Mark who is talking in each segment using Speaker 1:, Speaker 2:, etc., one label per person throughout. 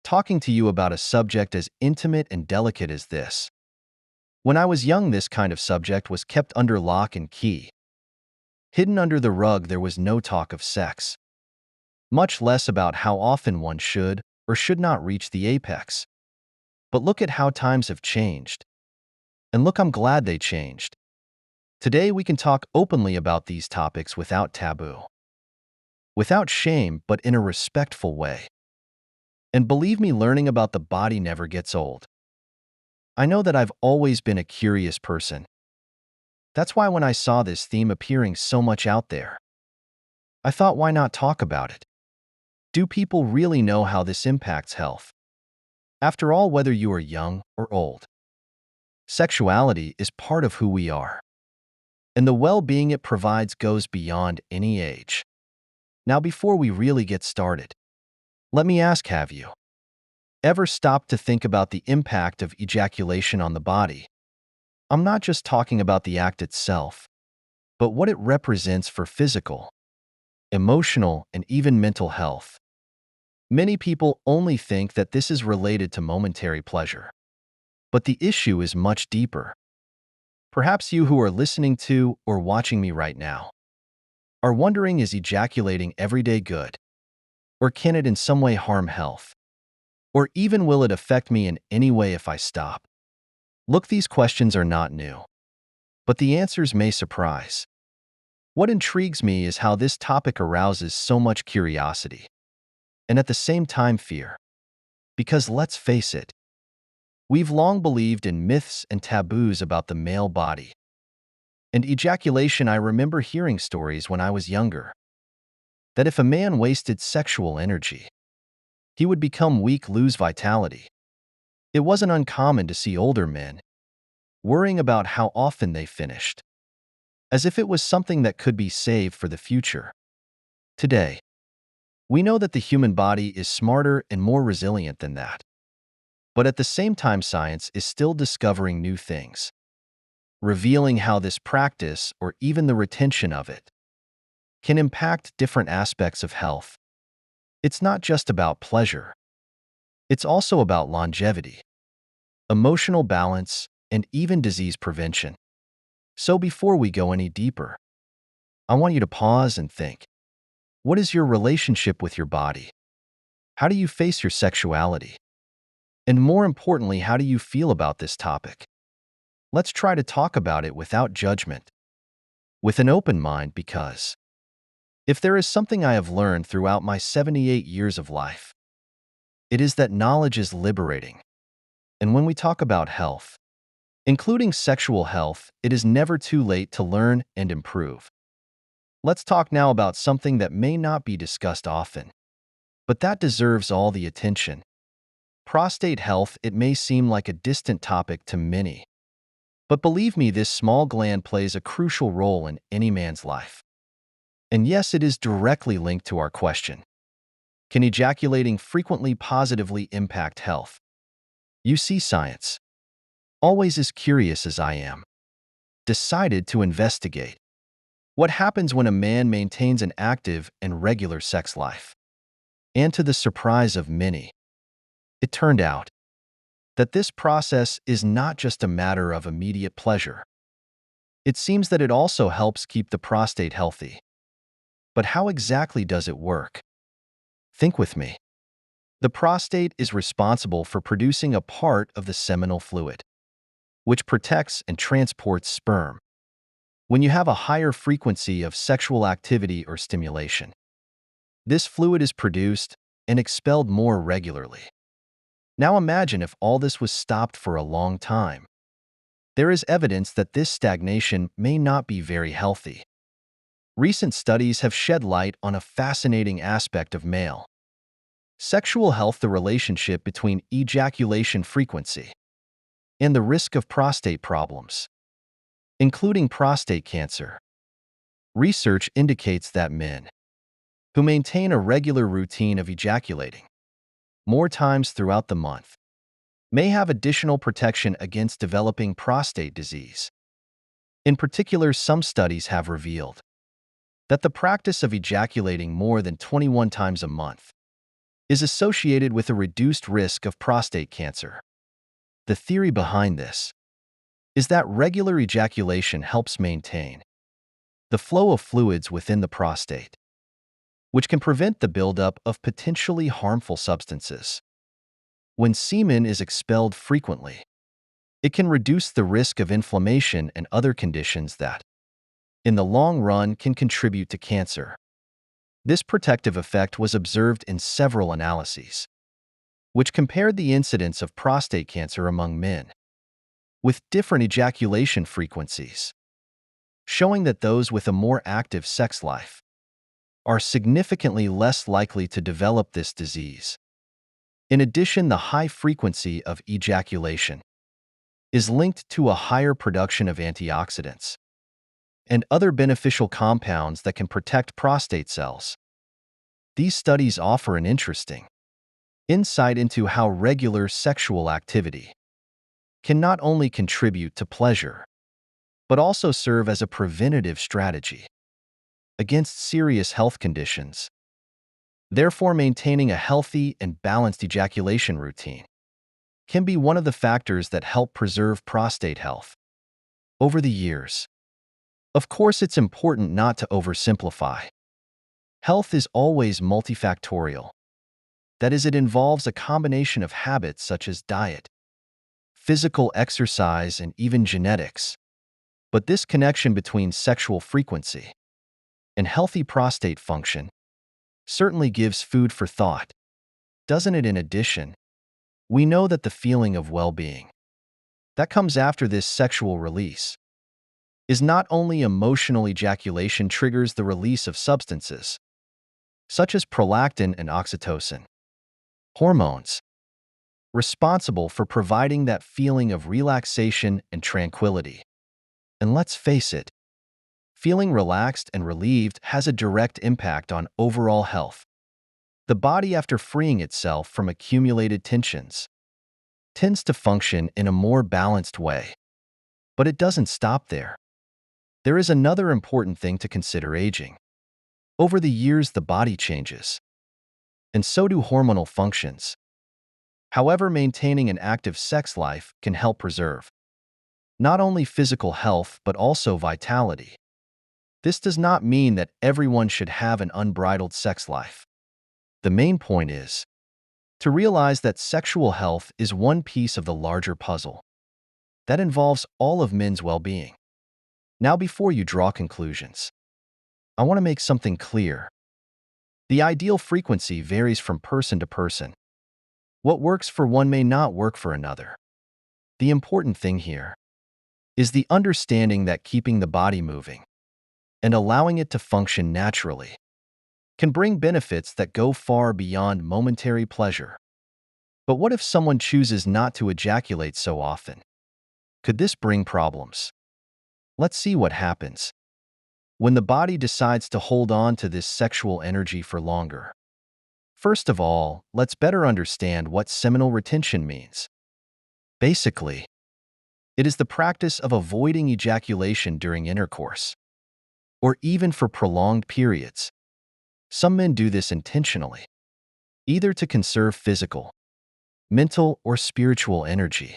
Speaker 1: talking to you about a subject as intimate and delicate as this. When I was young, this kind of subject was kept under lock and key. Hidden under the rug, there was no talk of sex, much less about how often one should or should not reach the apex. But look at how times have changed. And look, I'm glad they changed. Today we can talk openly about these topics without taboo, without shame, but in a respectful way. And believe me, learning about the body never gets old. I know that I've always been a curious person. That's why when I saw this theme appearing so much out there, I thought, why not talk about it? Do people really know how this impacts health? After all, whether you are young or old, sexuality is part of who we are. And the well-being it provides goes beyond any age. Now, before we really get started, let me ask, have you ever stopped to think about the impact of ejaculation on the body? I'm not just talking about the act itself, but what it represents for physical, emotional, and even mental health. Many people only think that this is related to momentary pleasure, but the issue is much deeper. Perhaps you who are listening to or watching me right now are wondering, is ejaculating every day good? Or can it in some way harm health? Or even will it affect me in any way if I stop? Look, these questions are not new, but the answers may surprise. What intrigues me is how this topic arouses so much curiosity, and at the same time fear. Because let's face it, we've long believed in myths and taboos about the male body. And ejaculation, I remember hearing stories when I was younger, that if a man wasted sexual energy, he would become weak, lose vitality. It wasn't uncommon to see older men worrying about how often they finished, as if it was something that could be saved for the future. Today, we know that the human body is smarter and more resilient than that. But at the same time, science is still discovering new things, revealing how this practice, or even the retention of it, can impact different aspects of health. It's not just about pleasure. It's also about longevity, emotional balance, and even disease prevention. So before we go any deeper, I want you to pause and think. What is your relationship with your body? How do you face your sexuality? And more importantly, how do you feel about this topic? Let's try to talk about it without judgment, with an open mind, because if there is something I have learned throughout my 78 years of life, it is that knowledge is liberating. And when we talk about health, including sexual health, it is never too late to learn and improve. Let's talk now about something that may not be discussed often, but that deserves all the attention. Prostate health. It may seem like a distant topic to many, but believe me, this small gland plays a crucial role in any man's life. And yes, it is directly linked to our question: can ejaculating frequently positively impact health? You see, science, always as curious as I am, decided to investigate what happens when a man maintains an active and regular sex life. And to the surprise of many, it turned out that this process is not just a matter of immediate pleasure. It seems that it also helps keep the prostate healthy. But how exactly does it work? Think with me. The prostate is responsible for producing a part of the seminal fluid, which protects and transports sperm when you have a higher frequency of sexual activity or stimulation. This fluid is produced and expelled more regularly. Now imagine if all this was stopped for a long time. There is evidence that this stagnation may not be very healthy. Recent studies have shed light on a fascinating aspect of male sexual health: the relationship between ejaculation frequency and the risk of prostate problems, including prostate cancer. Research indicates that men who maintain a regular routine of ejaculating more times throughout the month may have additional protection against developing prostate disease. In particular, some studies have revealed that the practice of ejaculating more than 21 times a month is associated with a reduced risk of prostate cancer. The theory behind this is that regular ejaculation helps maintain the flow of fluids within the prostate, which can prevent the buildup of potentially harmful substances. When semen is expelled frequently, it can reduce the risk of inflammation and other conditions that, in the long run, can contribute to cancer. This protective effect was observed in several analyses, which compared the incidence of prostate cancer among men with different ejaculation frequencies, showing that those with a more active sex life are significantly less likely to develop this disease. In addition, the high frequency of ejaculation is linked to a higher production of antioxidants and other beneficial compounds that can protect prostate cells. These studies offer an interesting insight into how regular sexual activity can not only contribute to pleasure, but also serve as a preventative strategy against serious health conditions. Therefore, maintaining a healthy and balanced ejaculation routine can be one of the factors that help preserve prostate health over the years. Of course, it's important not to oversimplify. Health is always multifactorial. That is, it involves a combination of habits such as diet, physical exercise, and even genetics. But this connection between sexual frequency and healthy prostate function certainly gives food for thought, doesn't it? In addition, we know that the feeling of well-being that comes after this sexual release is not only emotional. Ejaculation triggers the release of substances such as prolactin and oxytocin, hormones responsible for providing that feeling of relaxation and tranquility. And let's face it, feeling relaxed and relieved has a direct impact on overall health. The body, after freeing itself from accumulated tensions, tends to function in a more balanced way. But it doesn't stop there. There is another important thing to consider: aging. Over the years, the body changes, and so do hormonal functions. However, maintaining an active sex life can help preserve not only physical health but also vitality. This does not mean that everyone should have an unbridled sex life. The main point is to realize that sexual health is one piece of the larger puzzle that involves all of men's well-being. Now, before you draw conclusions, I want to make something clear. The ideal frequency varies from person to person. What works for one may not work for another. The important thing here is the understanding that keeping the body moving and allowing it to function naturally can bring benefits that go far beyond momentary pleasure. But what if someone chooses not to ejaculate so often? Could this bring problems? Let's see what happens when the body decides to hold on to this sexual energy for longer. First of all, let's better understand what seminal retention means. Basically, it is the practice of avoiding ejaculation during intercourse, or even for prolonged periods. Some men do this intentionally, either to conserve physical, mental, or spiritual energy,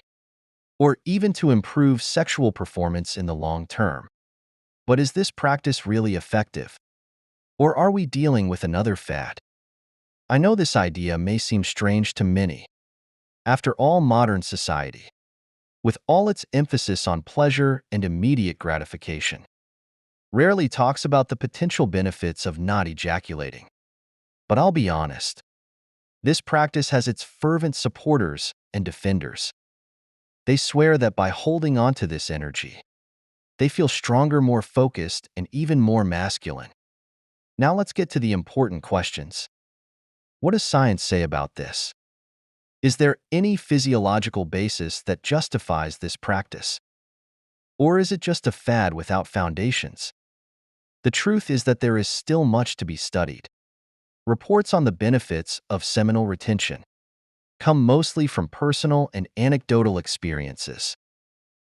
Speaker 1: or even to improve sexual performance in the long term. But is this practice really effective? Or are we dealing with another fad? I know this idea may seem strange to many. After all, modern society, with all its emphasis on pleasure and immediate gratification, rarely talks about the potential benefits of not ejaculating. But I'll be honest, this practice has its fervent supporters and defenders. They swear that by holding on to this energy, they feel stronger, more focused, and even more masculine. Now let's get to the important questions. What does science say about this? Is there any physiological basis that justifies this practice? Or is it just a fad without foundations? The truth is that there is still much to be studied. Reports on the benefits of seminal retention come mostly from personal and anecdotal experiences.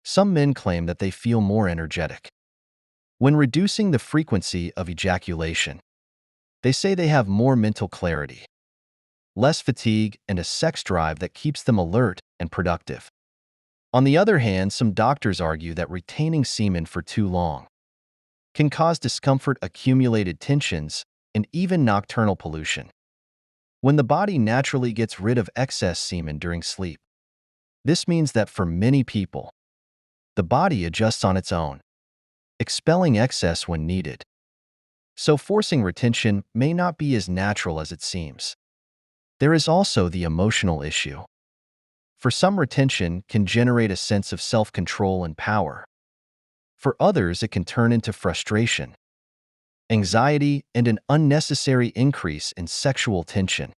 Speaker 1: Some men claim that they feel more energetic when reducing the frequency of ejaculation. They say they have more mental clarity less fatigue, and a sex drive that keeps them alert and productive. On the other hand, some doctors argue that retaining semen for too long can cause discomfort, accumulated tensions, and even nocturnal pollution. When the body naturally gets rid of excess semen during sleep, this means that for many people, the body adjusts on its own, expelling excess when needed. So forcing retention may not be as natural as it seems. There is also the emotional issue. For some, retention can generate a sense of self-control and power. For others, it can turn into frustration, anxiety, and an unnecessary increase in sexual tension.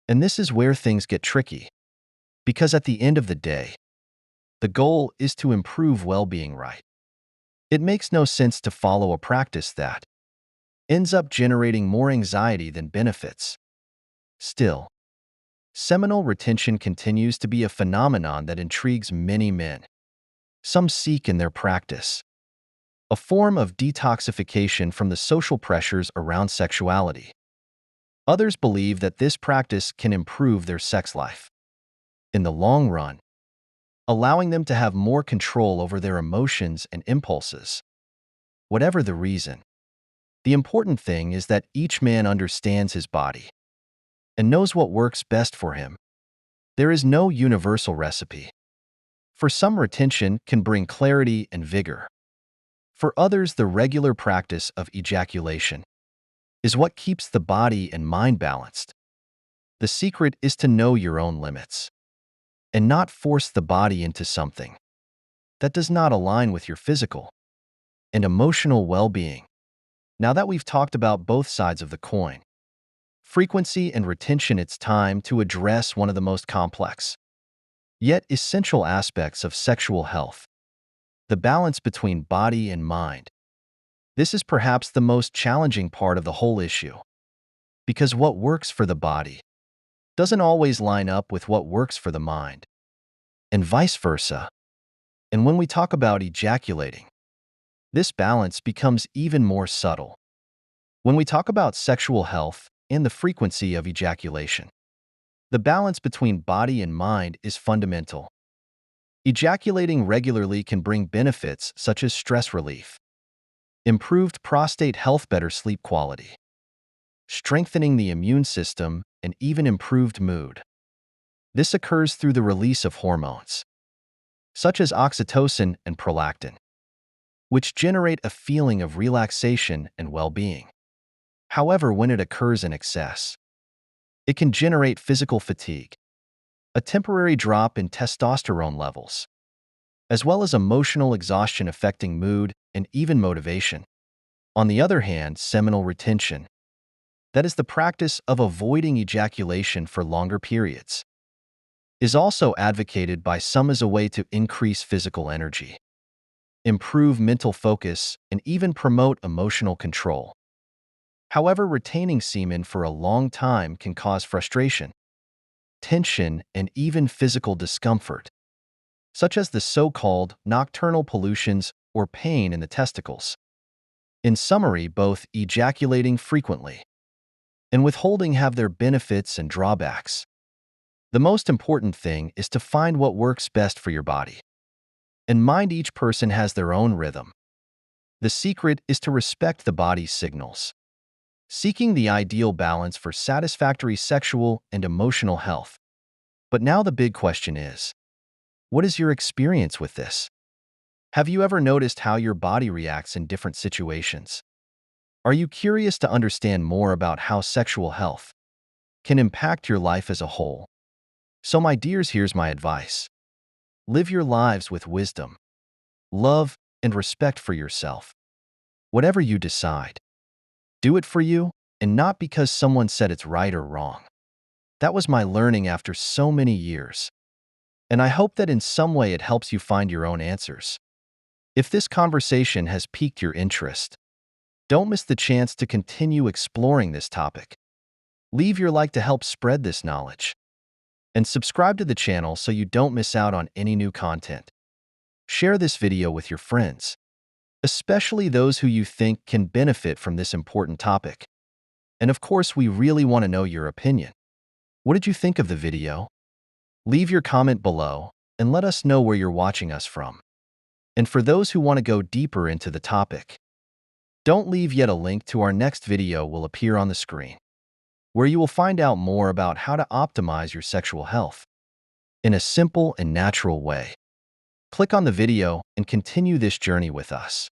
Speaker 1: And this is where things get tricky, because at the end of the day, the goal is to improve well-being, right? It makes no sense to follow a practice that ends up generating more anxiety than benefits. Still, seminal retention continues to be a phenomenon that intrigues many men. Some seek in their practice a form of detoxification from the social pressures around sexuality. Others believe that this practice can improve their sex life in the long run, allowing them to have more control over their emotions and impulses. Whatever the reason, the important thing is that each man understands his body and knows what works best for him. There is no universal recipe. For some, retention can bring clarity and vigor. For others, the regular practice of ejaculation is what keeps the body and mind balanced. The secret is to know your own limits and not force the body into something that does not align with your physical and emotional well-being. Now that we've talked about both sides of the coin, frequency and retention, it's time to address one of the most complex yet essential aspects of sexual health: the balance between body and mind. This is perhaps the most challenging part of the whole issue, because what works for the body doesn't always line up with what works for the mind, and vice versa. And when we talk about ejaculating, this balance becomes even more subtle. When we talk about sexual health and the frequency of ejaculation, the balance between body and mind is fundamental. Ejaculating regularly can bring benefits such as stress relief, improved prostate health, better sleep quality, strengthening the immune system, and even improved mood. This occurs through the release of hormones, such as oxytocin and prolactin, which generate a feeling of relaxation and well-being. However, when it occurs in excess, it can generate physical fatigue, a temporary drop in testosterone levels, as well as emotional exhaustion affecting mood and even motivation. On the other hand, seminal retention, that is the practice of avoiding ejaculation for longer periods, is also advocated by some as a way to increase physical energy, improve mental focus, and even promote emotional control. However, retaining semen for a long time can cause frustration, tension, and even physical discomfort, such as the so-called nocturnal pollutions or pain in the testicles. In summary, both ejaculating frequently and withholding have their benefits and drawbacks. The most important thing is to find what works best for your body and mind. Each person has their own rhythm. The secret is to respect the body's signals, seeking the ideal balance for satisfactory sexual and emotional health. But now the big question is, what is your experience with this? Have you ever noticed how your body reacts in different situations? Are you curious to understand more about how sexual health can impact your life as a whole? So my dears, here's my advice. Live your lives with wisdom, love, and respect for yourself. Whatever you decide, do it for you and not because someone said it's right or wrong. That was my learning after so many years, and I hope that in some way it helps you find your own answers. If this conversation has piqued your interest, don't miss the chance to continue exploring this topic. Leave your like to help spread this knowledge, and subscribe to the channel so you don't miss out on any new content. Share this video with your friends, especially those who you think can benefit from this important topic. And of course, we really want to know your opinion. What did you think of the video? Leave your comment below and let us know where you're watching us from. And for those who want to go deeper into the topic, don't leave yet. A link to our next video will appear on the screen, where you will find out more about how to optimize your sexual health in a simple and natural way. Click on the video and continue this journey with us.